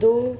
2